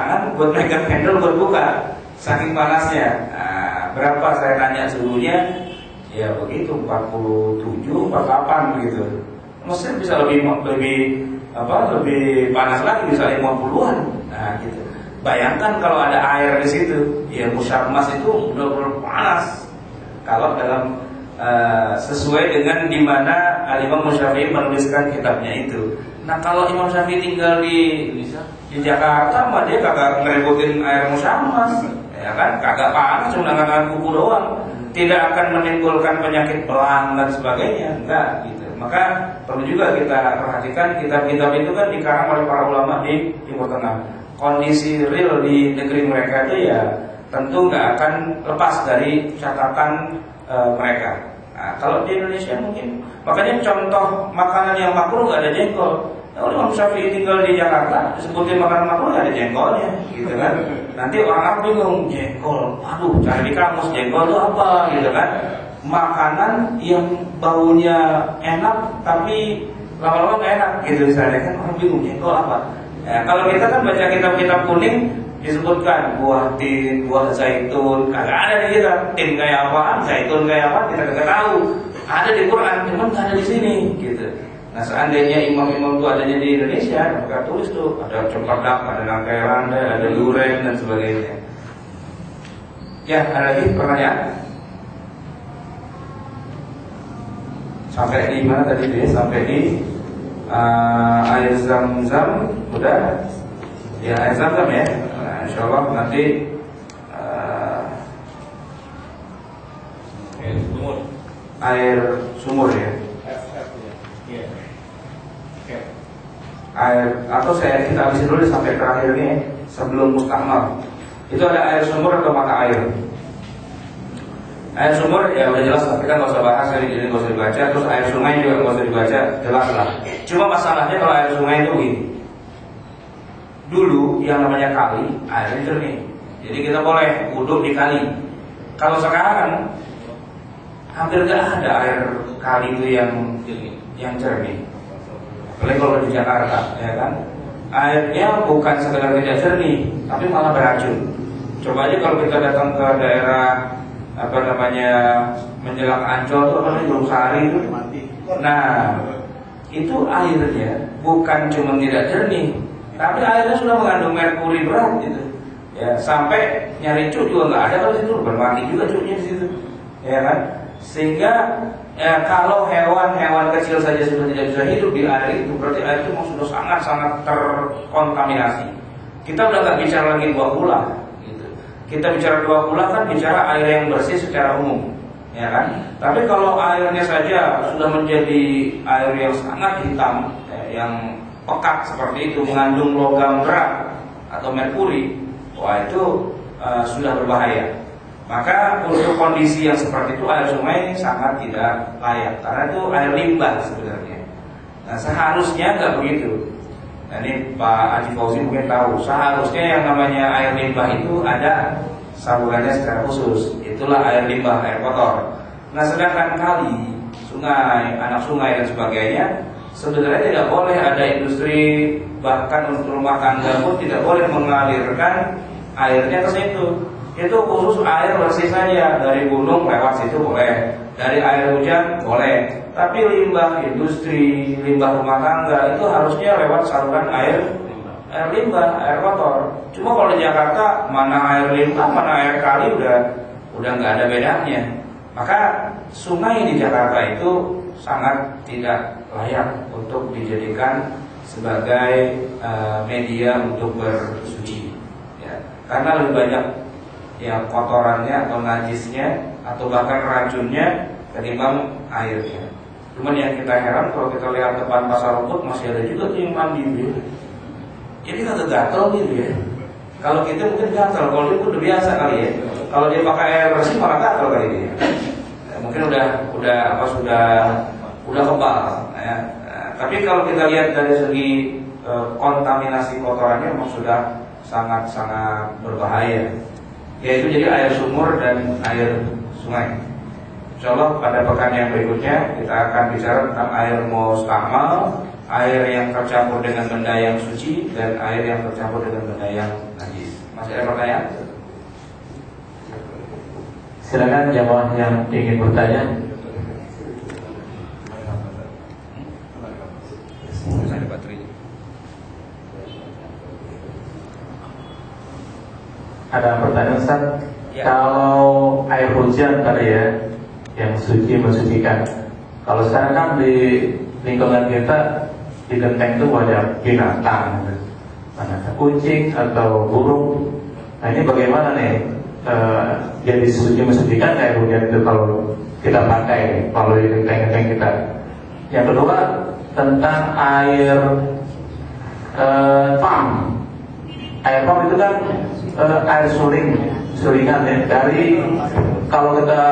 tangan buat megang handle buat buka, saking panasnya. Nah, berapa saya tanya suhunya? Ya begitu, 47, 48 begitu. Mesir bisa lebih panas lagi, bisa 50-an. Nah gitu. Bayangkan kalau ada air di situ, ya musyammas itu benar-benar panas. Kalau dalam sesuai dengan dimana Imam Syafi'i menuliskan kitabnya itu. Nah kalau Imam Syafi'i tinggal di Jakarta, mah dia kagak ngerebutin air musyammas, ya kan? Kagak panas, cuma ngangkat kuku doang. Tidak akan menimbulkan penyakit belang dan sebagainya, enggak gitu. Maka perlu juga kita perhatikan kitab-kitab itu kan dikarang oleh para ulama di Timur Tengah. Kondisi real di negeri mereka itu ya tentu nggak akan lepas dari catatan mereka. Nah, kalau di Indonesia mungkin, makanya contoh makanan yang makruh nggak ada jengkol. Kalau Imam Syafi'i tinggal di Jakarta, disebutin makanan makruh nggak ada jengkolnya, gitu kan? Nanti orang bingung, jengkol, aduh, cari di kamus jengkol itu apa, gitu kan? Makanan yang baunya enak tapi lama-lama nggak enak, gitu misalnya kan orang bingung jengkol apa. Ya, kalau kita kan baca kitab-kitab kuning disebutkan buah tin, buah zaitun, kagak ada di kita. Tin kayak apa, zaitun kayak apa, kita kagak tahu. Ada di Quran, cuman nggak ada di sini, gitu. Nah seandainya imam-imam itu adanya di Indonesia, maka tulis tuh ada cempedak, ada nangkai randa, ada luren dan sebagainya. Ya, ada lagi pertanyaan? Sampai di mana tadi dia? Sampai di air zam-zam, udah? Ya air zam-zam ya. Nah, insya Allah nanti air sumur ya. Air, atau kita habisin dulu sampai terakhir nih sebelum mustakmal. Itu ada air sumur atau mata air. Air sumur ya udah jelas, kita nggak usah bahas hari ini, nggak usah dibaca. Terus air sungai juga nggak usah dibaca, jelas lah. Cuma masalahnya kalau air sungai itu gini. Dulu yang namanya kali airnya jernih, jadi kita boleh wudhu di kali. Kalau sekarang hampir nggak ada air kali itu yang jernih. Apalagi kalau di Jakarta, ya kan, airnya bukan sekedar tidak jernih, tapi malah beracun. Coba aja kalau kita datang ke daerah menjelang Ancol itu Gunung Sari itu. Nah, itu airnya bukan cuma tidak jernih, tapi airnya sudah mengandung merkuri berat gitu. Ya, sampai nyari cuk juga nggak ada kalau situ, bermati juga cuknya di situ, ya kan? Sehingga ya, kalau hewan-hewan kecil saja sudah tidak bisa hidup di air itu, berarti air itu sudah sangat-sangat terkontaminasi. Kita udah nggak bicara lagi buah pula. Kita bicara dua pula kan bicara air yang bersih secara umum, ya kan? Tapi kalau airnya saja sudah menjadi air yang sangat hitam, yang pekat seperti itu, mengandung logam berat atau merkuri, wah itu sudah berbahaya. Maka untuk kondisi yang seperti itu air sungai sangat tidak layak, karena itu air limbah sebenarnya. Nah seharusnya nggak begitu. Nah, ini Pak Haji Fauzi mungkin tahu, seharusnya yang namanya air limbah itu ada salurannya secara khusus. Itulah air limbah, air kotor. Nah sedangkan kali, sungai, anak sungai dan sebagainya, sebenarnya tidak boleh ada industri, bahkan untuk rumah tangga pun tidak boleh mengalirkan airnya ke situ. Itu khusus air bersih saja, dari gunung lewat situ boleh, dari air hujan boleh. Tapi limbah industri, limbah rumah tangga itu harusnya lewat saluran air limbah, air kotor. Cuma kalau di Jakarta mana air limbah, mana air kali udah nggak ada bedanya. Maka sungai di Jakarta itu sangat tidak layak untuk dijadikan sebagai media untuk bersuci, ya. Karena lebih banyak ya kotorannya atau najisnya atau bahkan racunnya ketimbang airnya. Cuman yang kita heran kalau kita lihat depan pasar rumput masih ada juga tuh yang mandi gitu. Jadi kagak gatel gitu ya. Kalau kita mungkin gatel, kalau dia udah biasa kali ya. Kalau dia pakai air bersih malah gatel kali dia. Mungkin udah kebal. Ya. Tapi kalau kita lihat dari segi kontaminasi kotorannya memang sudah sangat-sangat berbahaya. Yaitu jadi air sumur dan air sungai. Insyaallah pada pekan yang berikutnya kita akan bicara tentang air mustakmal, air yang tercampur dengan benda yang suci dan air yang tercampur dengan benda yang najis. Masih ada pertanyaan? Silakan jamaah yang ingin bertanya. Ada baterainya. Ada pertanyaan Ustaz? Ya. Kalau air hujan tadi ya, yang suci mensucikan. Kalau sekarang kan di lingkungan kita di genteng itu banyak binatang, mana kucing atau burung. Nah ini bagaimana nih? Jadi suci mensucikan air hujan itu kalau kita pakai kalau di genteng-genteng kita. Yang kedua tentang air pam. Air pam itu kan air suringan ya. Dari kalau kita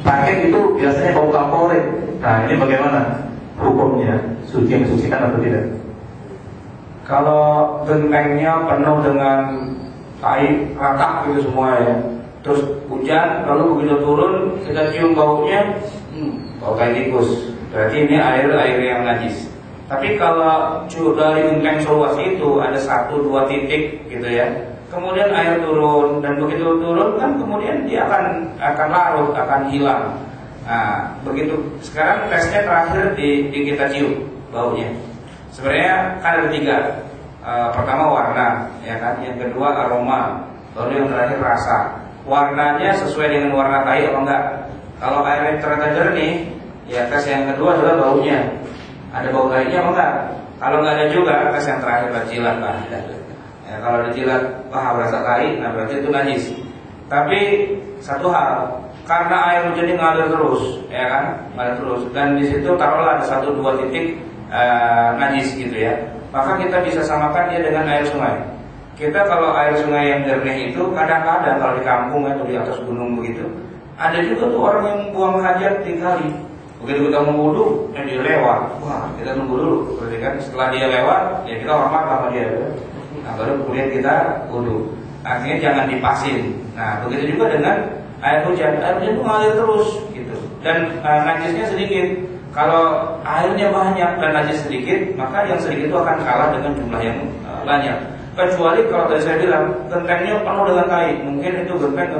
pakai itu biasanya bau kaporit. Nah ini bagaimana hukumnya? Suci mensucikan atau tidak? Kalau gentengnya penuh dengan tai, rata gitu semua ya. Terus hujan, lalu begitu turun kita cium baunya, bau tai tikus. Berarti ini air yang najis. Tapi kalau dari genteng seluas itu ada 1-2 titik gitu ya. Kemudian air turun dan begitu turun kan kemudian dia akan larut, akan hilang. Nah, begitu sekarang tesnya terakhir di kita cium baunya. Sebenarnya kan ada 3. Pertama warna, ya kan. Yang kedua aroma, baru yang terakhir rasa. Warnanya sesuai dengan warna tai atau enggak. Kalau airnya ternyata jernih, ya tes yang kedua adalah baunya. Ada bau tainya atau enggak? Kalau enggak ada juga, tes yang terakhir jilat lah. Ya, kalau dijilat, wah berasa tai, nah berarti itu najis. Tapi satu hal, karena air hujan ini ngalir terus, ya kan, ngalir terus, dan di situ taruhlah ada 1-2 titik najis gitu ya. Maka kita bisa samakan dia dengan air sungai. Kita kalau air sungai yang jernih itu kadang-kadang kalau di kampung atau di atas gunung begitu, ada juga tuh orang yang buang hajat di kali. Begitu kita mau wudu, dia lewat. Wah, kita tunggu dulu. Berarti kan setelah dia lewat, ya kita hormat sama dia. Nah, baru kemudian kita wudu. Artinya jangan dipasin. Nah, begitu juga dengan air hujan. Air hujan itu mengalir terus gitu. Dan najisnya sedikit. Kalau airnya banyak dan najis sedikit, maka yang sedikit itu akan kalah dengan jumlah yang banyak. Kecuali kalau tadi saya bilang gentengnya penuh dengan tai, mungkin itu genteng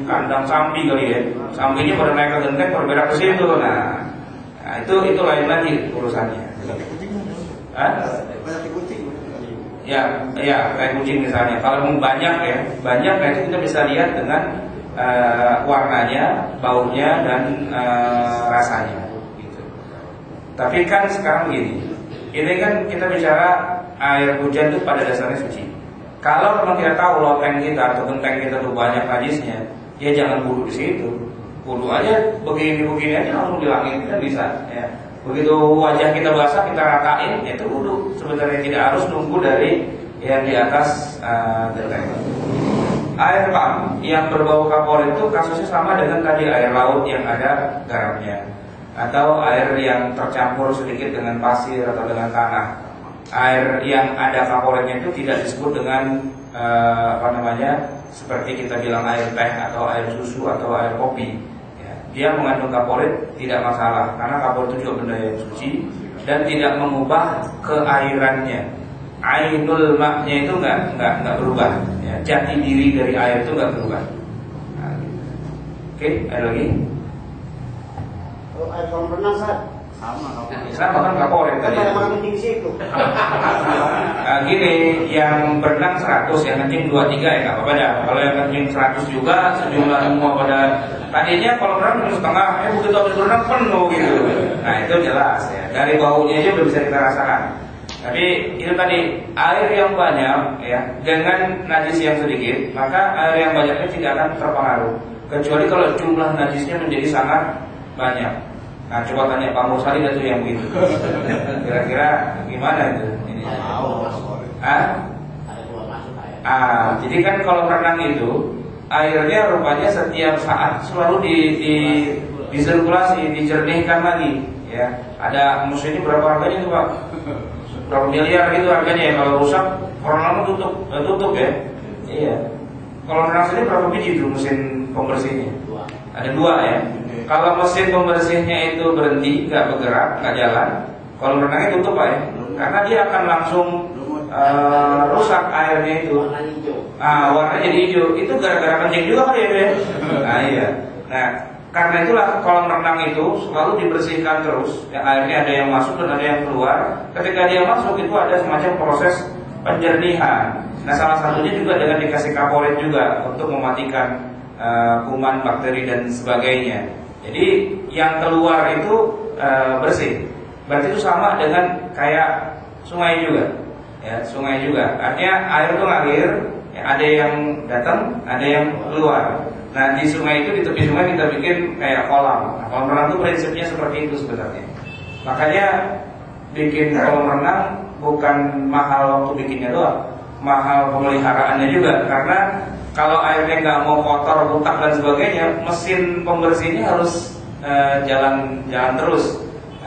kandang sapi kali ya. Sapinya pada naik ke genteng berbeda ke situ. Nah itu lain lagi urusannya. Ya, kayak kucing misalnya. Kalau banyak itu kita bisa lihat dengan warnanya, baunya dan rasanya. Tapi kan sekarang begini, ini kan kita bicara air hujan itu pada dasarnya suci. Kalau memang kita tahu loteng kita atau genteng kita tuh banyak najisnya, ya jangan wudu di situ. Wudu aja begini aja langsung dilangin kan bisa. Ya. Begitu wajah kita basah kita ratain, itu wudu. Sebenarnya tidak harus nunggu dari yang di atas genteng. Air pam yang berbau kapur itu kasusnya sama dengan tadi air laut yang ada garamnya. Atau air yang tercampur sedikit dengan pasir atau dengan tanah. Air yang ada kaporitnya itu tidak disebut dengan seperti kita bilang air teh atau air susu atau air kopi. Ya, dia mengandung kaporit tidak masalah karena kaporit itu juga benda yang suci dan tidak mengubah keairannya. Ainul maknya itu nggak berubah. Ya, jati diri dari air itu nggak berubah. Nah, oke, ada lagi? Air kolam renang sama kan kaporit tadi. Nah, gini, yang berenang 100, yang kencing 2-3 ya nggak apa-apa dah. Kalau yang kencing 100 juga sejumlah semua pada tadinya kalau berenang 1,5, begitu habis berenang penuh gitu. Nah itu jelas ya. Dari baunya aja udah bisa kita rasakan. Tapi itu tadi air yang banyak ya dengan najis yang sedikit, maka air yang banyaknya tidak akan terpengaruh. Kecuali kalau jumlah najisnya menjadi sangat banyak. Nah coba tanya Pak Mursali itu yang begitu. Kira-kira gimana itu? Ini. Jadi kan kalau renang itu airnya rupanya setiap saat selalu disirkulasi, dijernihkan lagi. Ya, ada musim ini berapa harganya tuh Pak? Berapa miliar gitu harganya ya? Kalau rusak, orang lama tutup ya. Iya. Kalau renang sini berapa biji tuh mesin pembersihnya? Ada 2 ya. Kalau mesin pembersihnya itu berhenti, nggak bergerak, nggak jalan, kalau renangnya tutup Pak ya, karena dia akan langsung rusak airnya itu. warnanya jadi hijau. Itu gara-gara kencing juga kali ya. Nah iya. Nah karena itulah kolam renang itu selalu dibersihkan terus. Ya, airnya ada yang masuk dan ada yang keluar. Ketika dia masuk itu ada semacam proses penjernihan. Nah salah satunya juga dengan dikasih kaporit juga untuk mematikan kuman, bakteri dan sebagainya. Jadi yang keluar itu bersih. Berarti itu sama dengan kayak sungai juga. Ya, sungai juga. Artinya air itu ngalir, ya, ada yang datang, ada yang keluar. Nah di sungai itu, di tepi sungai kita bikin kayak kolam. Nah, kolam renang itu prinsipnya seperti itu sebenarnya. Makanya bikin kolam renang bukan mahal waktu bikinnya doang, mahal pemeliharaannya juga. Karena kalau airnya nggak mau kotor, butak dan sebagainya, mesin pembersihnya harus jalan terus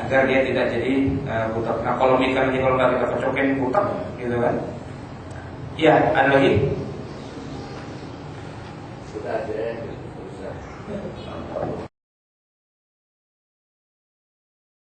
agar dia tidak jadi butak. Nah kalau ikannya kalau nggak kita kocokin butak, gitu kan? Ya, ada lagi? Sudah aja.